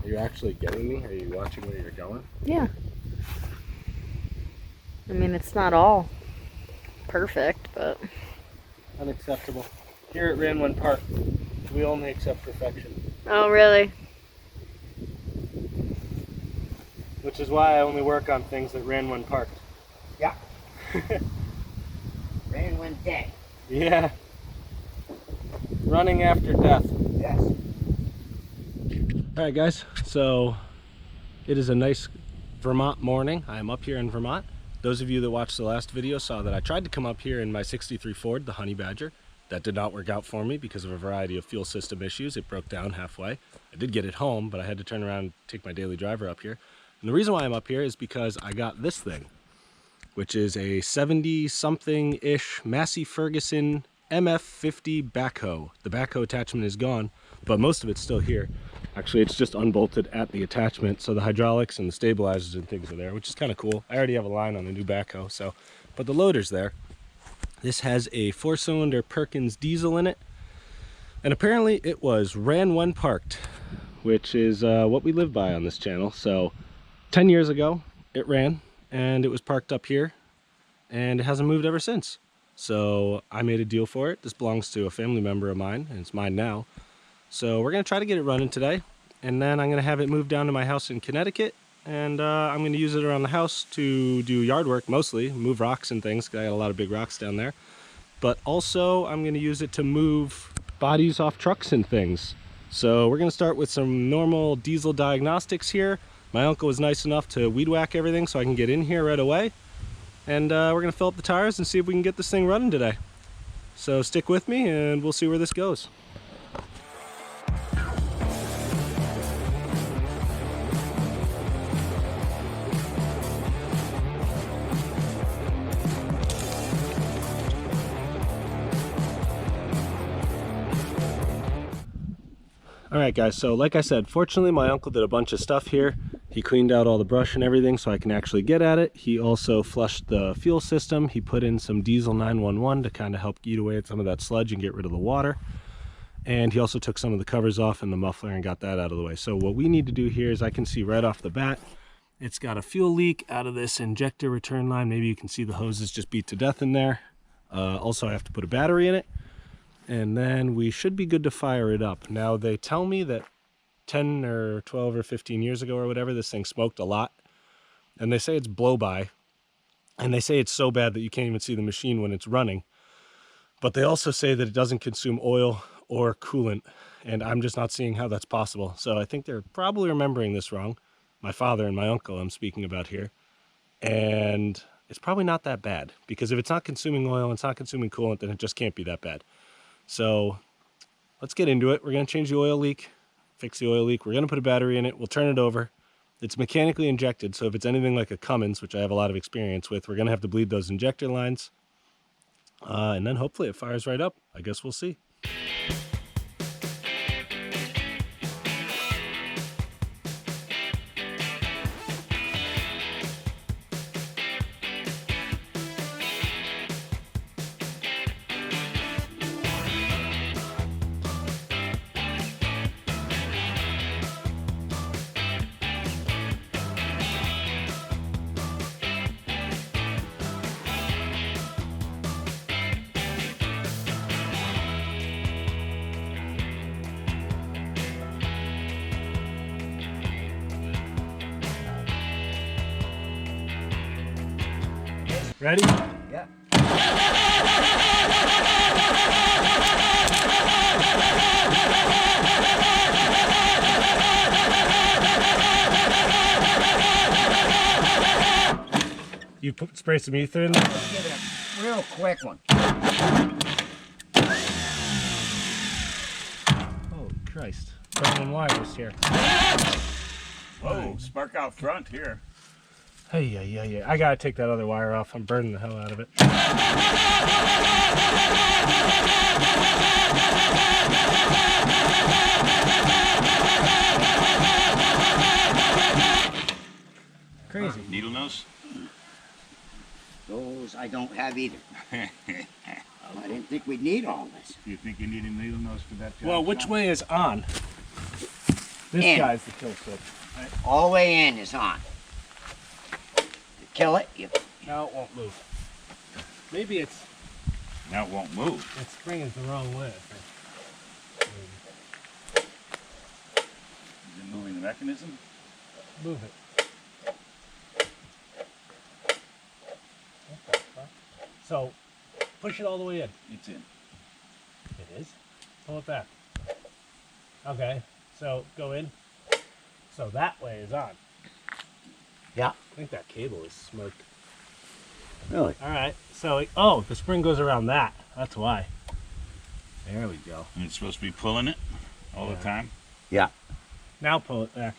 Are you actually getting me? Are you watching where you're going? Yeah. I mean, it's not all perfect, but... Unacceptable. Here at RanWhenParked, we only accept perfection. Oh, really? Which is why I only work on things that ran when parked. Yeah. Ran when dead. Yeah. Running after death. Yes. Alright guys, so it is a nice Vermont morning. I am up here in Vermont. Those of you that watched the last video saw that I tried to come up here in my 63 Ford, the Honey Badger. That did not work out for me because of a variety of fuel system issues. It broke down halfway. I did get it home, but I had to turn around and take my daily driver up here. And the reason why I'm up here is because I got this thing, which is a 70-something-ish Massey Ferguson MF50 backhoe. The backhoe attachment is gone, but most of it's still here. Actually, it's just unbolted at the attachment, so the hydraulics and the stabilizers and things are there, which is kind of cool. I already have a line on the new backhoe, so, but the loader's there. This has a 4-cylinder Perkins diesel in it, and apparently it was RanWhenParked, which is what we live by on this channel. So 10 years ago it ran, and it was parked up here, and it hasn't moved ever since. So I made a deal for it. This belongs to a family member of mine, and it's mine now. So we're going to try to get it running today, and then I'm going to have it moved down to my house in Connecticut, and I'm going to use it around the house to do yard work mostly, move rocks and things, because I got a lot of big rocks down there. But also I'm going to use it to move bodies off trucks and things. So we're going to start with some normal diesel diagnostics here. My uncle was nice enough to weed whack everything so I can get in here right away. And we're going to fill up the tires and see if we can get this thing running today. So stick with me and we'll see where this goes. Alright guys, so like I said, fortunately my uncle did a bunch of stuff here. He cleaned out all the brush and everything so I can actually get at it. He also flushed the fuel system. He put in some diesel 911 to kind of help eat away at some of that sludge and get rid of the water. And he also took some of the covers off and the muffler and got that out of the way. So what we need to do here is, I can see right off the bat, it's got a fuel leak out of this injector return line. Maybe you can see the hoses just beat to death in there. Also I have to put a battery in it. And then we should be good to fire it up. Now they tell me that 10 or 12 or 15 years ago or whatever, this thing smoked a lot. And they say it's blow by. And they say it's so bad that you can't even see the machine when it's running. But they also say that it doesn't consume oil or coolant. And I'm just not seeing how that's possible. So I think they're probably remembering this wrong. My father and my uncle I'm speaking about here. And it's probably not that bad. Because if it's not consuming oil and it's not consuming coolant, then it just can't be that bad. So let's get into it. We're going to change the oil leak, fix the oil leak. We're going to put a battery in it. We'll turn it over. It's mechanically injected, so if it's anything like a Cummins, which I have a lot of experience with, we're going to have to bleed those injector lines. And then hopefully it fires right up. I guess we'll see. Ready? Yeah. You spray some ether in there? Give it a real quick one. Holy Christ. Burning wires here. Whoa, spark out front here. Hey, yeah. I gotta take that other wire off. I'm burning the hell out of it. Crazy. Needle nose? Those I don't have either. I didn't think we'd need all this. Do you think you need a needle nose for that job? Well, which way is on? This in. guy's the kill switch. Right? All the way in is on. To kill it, you Now it won't move. Maybe it's Now it won't move. springing the wrong way. Is it moving the mechanism? Move it. What the fuck? So, push it all the way in. It's in. It is? Pull it back. Okay, so go in. So that way is on. Yeah. I think that cable is smoked. Really? Alright, so, oh, the spring goes around that. That's why. There we go. And it's supposed to be pulling it all the time. Yeah. Now pull it back.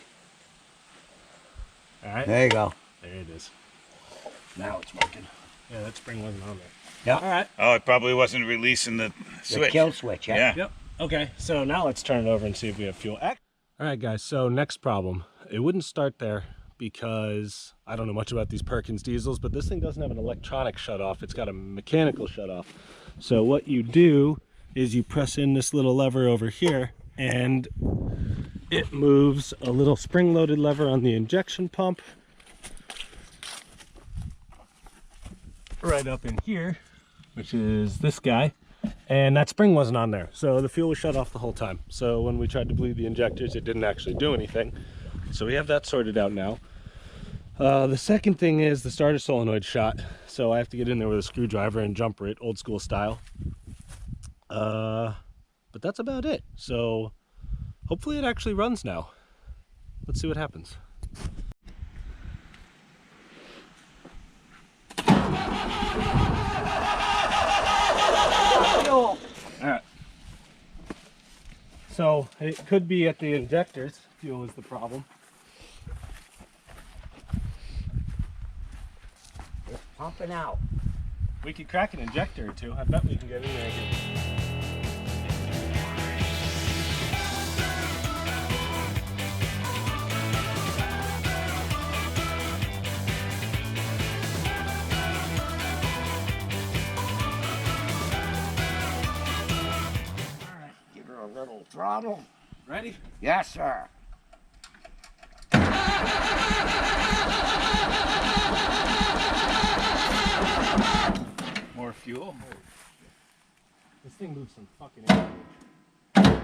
Alright, There you go. there it is. Now it's working. Yeah, that spring wasn't on there. Yeah. Alright. Oh, it probably wasn't releasing the The switch. kill switch, yeah. Yeah. Yep. Okay, so now let's turn it over and see if we have fuel. Alright guys, so next problem. It wouldn't start there because I don't know much about these Perkins diesels, but this thing doesn't have an electronic shutoff. It's got a mechanical shutoff. So what you do is you press in this little lever over here and it moves a little spring-loaded lever on the injection pump right up in here, which is this guy. And that spring wasn't on there, so the fuel was shut off the whole time. So when we tried to bleed the injectors, it didn't actually do anything. So we have that sorted out now. The second thing is the starter solenoid shot. So I have to get in there with a screwdriver and jumper it, old school style. But that's about it. So hopefully it actually runs now. Let's see what happens. All right. So it could be at the injectors. Fuel is the problem. It's pumping out. We could crack an injector or two. I bet we can get in there again. Give her a little throttle. Ready? Yes, sir. More fuel. This thing moves some fucking air.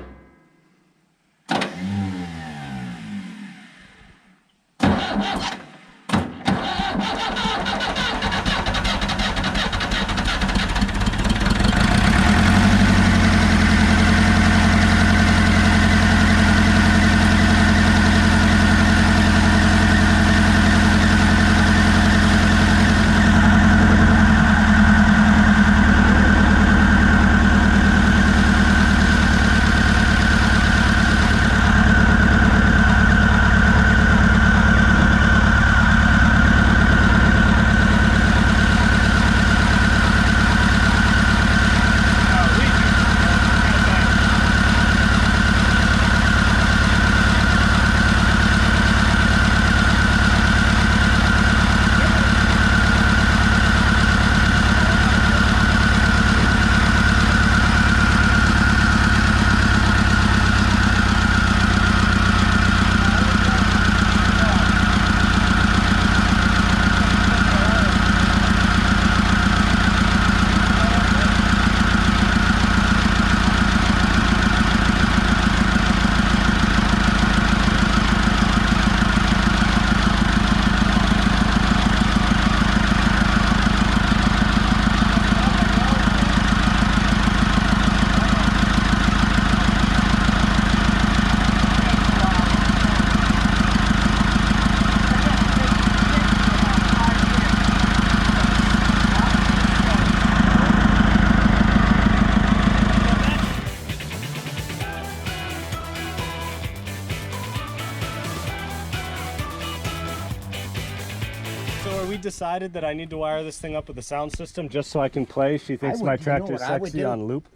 So are we decided that I need to wire this thing up with a sound system just so I can play? She thinks would- my you know tractor's what I would sexy do? on loop.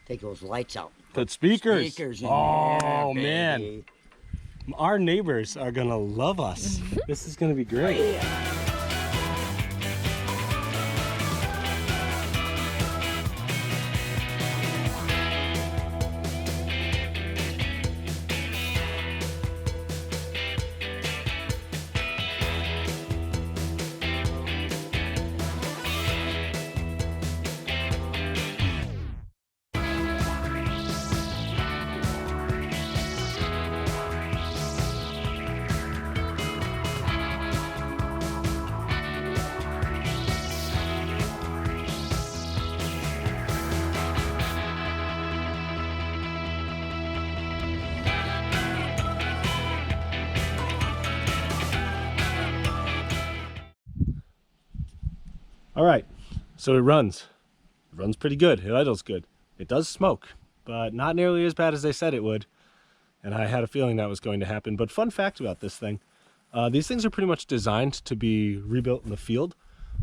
Take those lights out. Put speakers. Speakers in Oh there, man, baby. our neighbors are gonna love us. This is gonna be great. All right, so it runs. It runs pretty good. It idles good. It does smoke, but not nearly as bad as they said it would. And I had a feeling that was going to happen. But fun fact about this thing, these things are pretty much designed to be rebuilt in the field.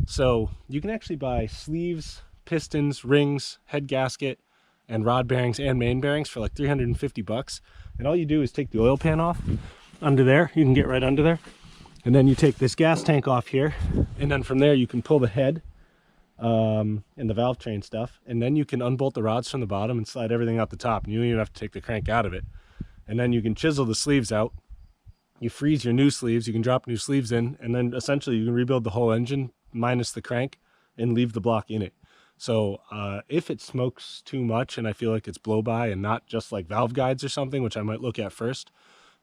So you can actually buy sleeves, pistons, rings, head gasket, and rod bearings and main bearings for like 350 bucks. And all you do is take the oil pan off under there. You can get right under there. And then you take this gas tank off here. And then from there you can pull the head and the valve train stuff. And then you can unbolt the rods from the bottom and slide everything out the top. And you don't even have to take the crank out of it. And then you can chisel the sleeves out. You freeze your new sleeves. You can drop new sleeves in. And then essentially you can rebuild the whole engine minus the crank and leave the block in it. So if it smokes too much and I feel like it's blow by and not just like valve guides or something, which I might look at first,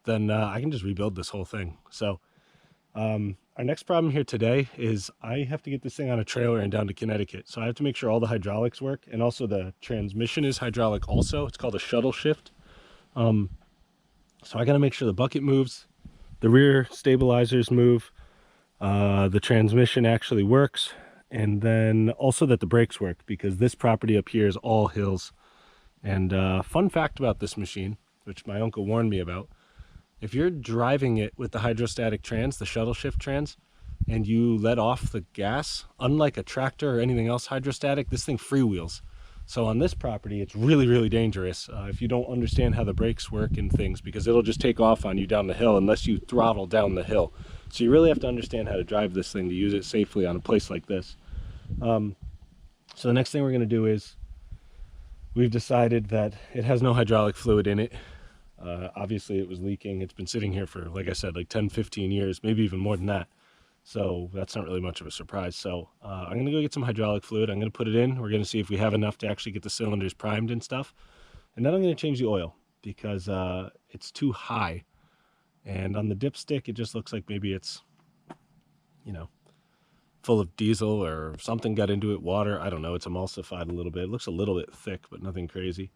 then I can just rebuild this whole thing. So our next problem here today is I have to get this thing on a trailer and down to Connecticut. So I have to make sure all the hydraulics work, and also the transmission is hydraulic also. It's called a shuttle shift. So I got to make sure the bucket moves, the rear stabilizers move, the transmission actually works, and then also that the brakes work, because this property up here is all hills. And fun fact about this machine, which my uncle warned me about, if you're driving it with the hydrostatic trans, the shuttle shift trans, and you let off the gas, unlike a tractor or anything else hydrostatic, this thing freewheels. So on this property, it's really, really dangerous if you don't understand how the brakes work and things, because it'll just take off on you down the hill unless you throttle down the hill. So you really have to understand how to drive this thing to use it safely on a place like this. So the next thing we're going to do is, we've decided that it has no hydraulic fluid in it. Obviously it was leaking. It's been sitting here for, like I said, like 10, 15 years, maybe even more than that. So that's not really much of a surprise. So I'm going to go get some hydraulic fluid. I'm going to put it in. We're going to see if we have enough to actually get the cylinders primed and stuff. And then I'm going to change the oil because it's too high. And on the dipstick, it just looks like maybe it's, you know, full of diesel or something got into it, water. I don't know. It's emulsified a little bit. It looks a little bit thick, but nothing crazy.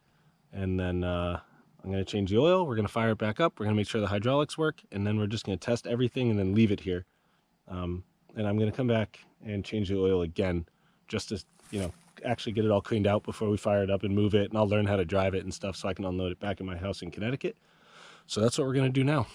And then I'm going to change the oil. We're going to fire it back up. We're going to make sure the hydraulics work. And then we're just going to test everything and then leave it here. And I'm going to come back and change the oil again just to, you know, actually get it all cleaned out before we fire it up and move it. And I'll learn how to drive it and stuff so I can unload it back in my house in Connecticut. So that's what we're going to do now.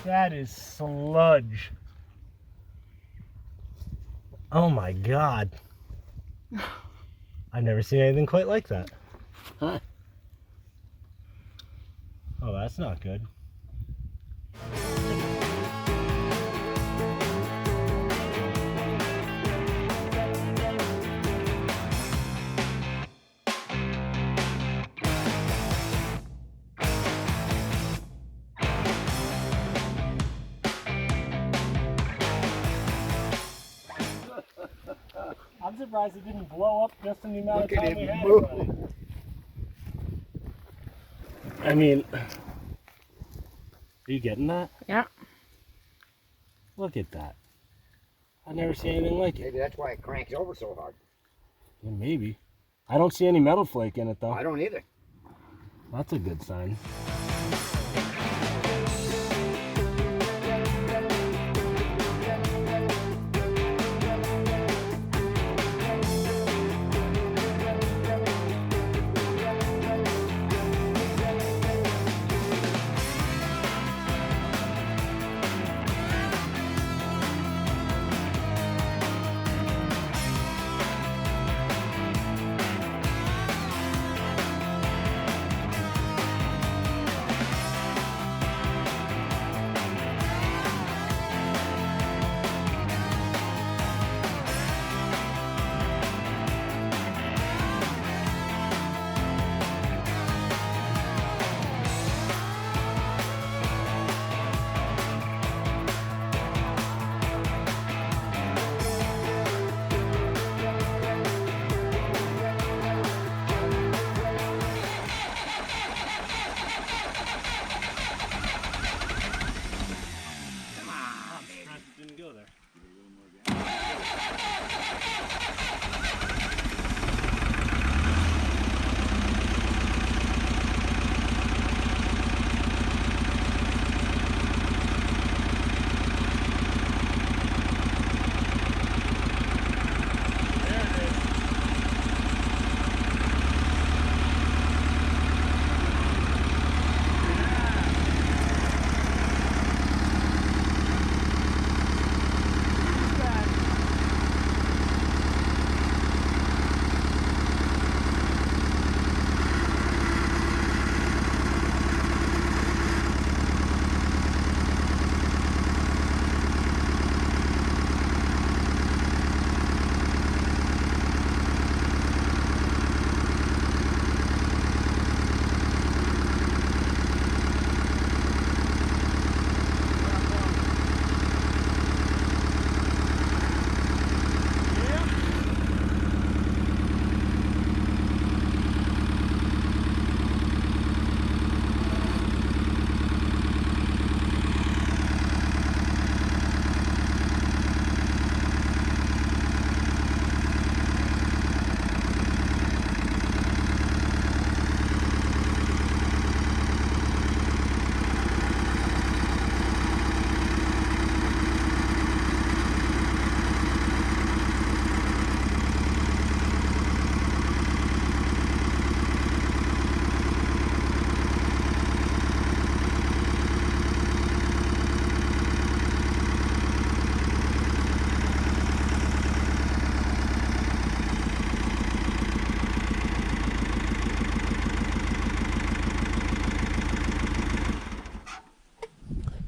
That is sludge. Oh my God. I've never seen anything quite like that. Huh? Oh, that's not good. I'm surprised it didn't blow up just in the amount of time we had it running. I mean, are you getting that? Yeah. Look at that. I've never seen anything like it. Maybe that's why it cranks over so hard. Yeah, maybe. I don't see any metal flake in it though. I don't either. That's a good sign.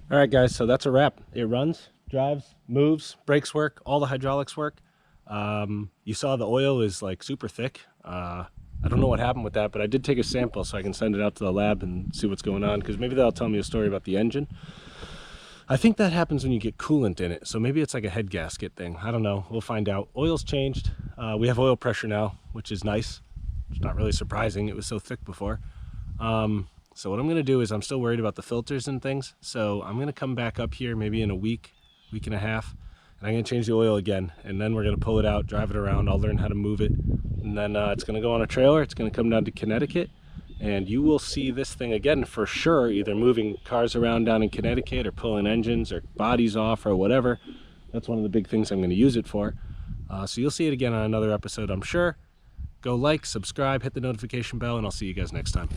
All right, guys, so that's a wrap. It runs, drives, moves, brakes work, all the hydraulics work. You saw the oil is like super thick. I don't know what happened with that, but I did take a sample so I can send it out to the lab and see what's going on, because maybe they'll tell me a story about the engine. I think that happens when you get coolant in it, so maybe it's like a head gasket thing. I don't know. We'll find out. Oil's changed. We have oil pressure now, which is nice. It's not really surprising. It was so thick before. So what I'm going to do is, I'm still worried about the filters and things, so I'm going to come back up here maybe in a week and a half, and I'm going to change the oil again, and then we're going to pull it out, drive it around. I'll learn how to move it, and then it's going to go on a trailer. It's going to come down to Connecticut, and you will see this thing again for sure, either moving cars around down in Connecticut or pulling engines or bodies off or whatever. That's one of the big things I'm going to use it for. So you'll see it again on another episode, I'm sure. Go like, subscribe, hit the notification bell, and I'll see you guys next time.